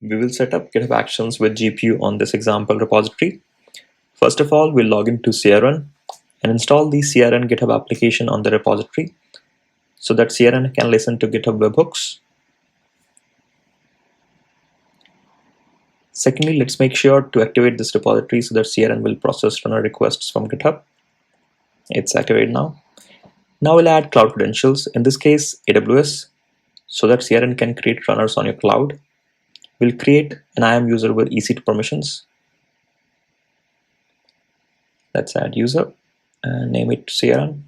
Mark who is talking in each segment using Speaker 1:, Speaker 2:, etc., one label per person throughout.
Speaker 1: We will set up GitHub Actions with GPU on this example repository. First of all, we'll log into CRun and install the CRun GitHub application on the repository so that CRun can listen to GitHub webhooks. Secondly, let's make sure to activate this repository so that CRN will process runner requests from GitHub. It's activated now. Now we'll add cloud credentials, in this case AWS, so that CRN can create runners on your cloud. We'll create an IAM user with EC2 permissions. Let's add user and name it CRN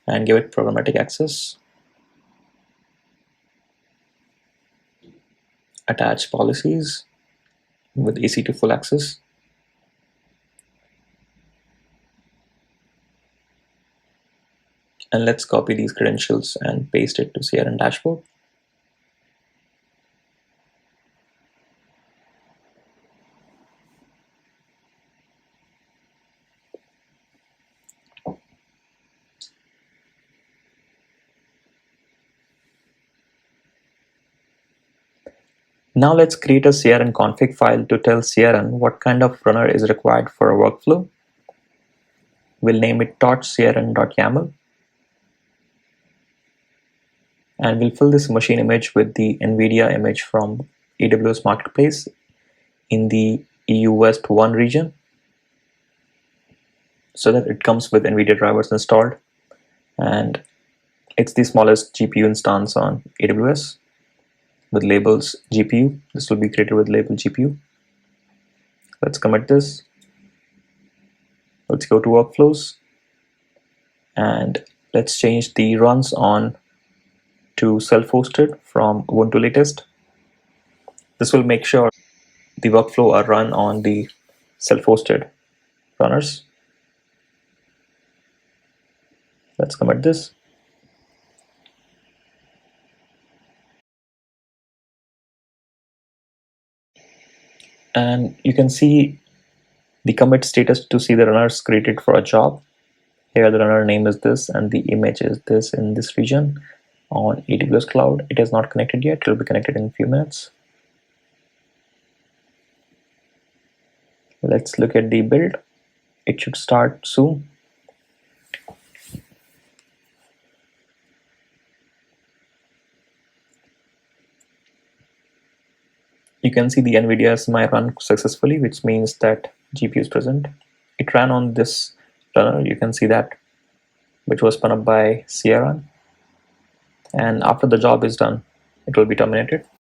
Speaker 1: and give it programmatic access. Attach policies with EC2 full access. And let's copy these credentials and paste it to CRN dashboard. Now let's create a CRN config file to tell CRN what kind of runner is required for a workflow. We'll name it cirun.yml. And we'll fill this machine image with the NVIDIA image from AWS Marketplace in the EU West 1 region so that it comes with NVIDIA drivers installed. And it's the smallest GPU instance on AWS with labels GPU. This will be created with label GPU. Let's commit this. Let's go to workflows and let's change the runs on to self-hosted from Ubuntu latest. This will make sure the workflow are run on the self-hosted runners. Let's commit this. And you can see the commit status to see the runners created for a job. Here the runner name is this and the image is this in this region on AWS Cloud. It is not connected yet. It will be connected in a few minutes. Let's look at the build. It should start soon. You can see the NVIDIA SMI run successfully, which means that GPU is present. It ran on this runner, you can see that, which was spun up by CRN. And after the job is done, it will be terminated.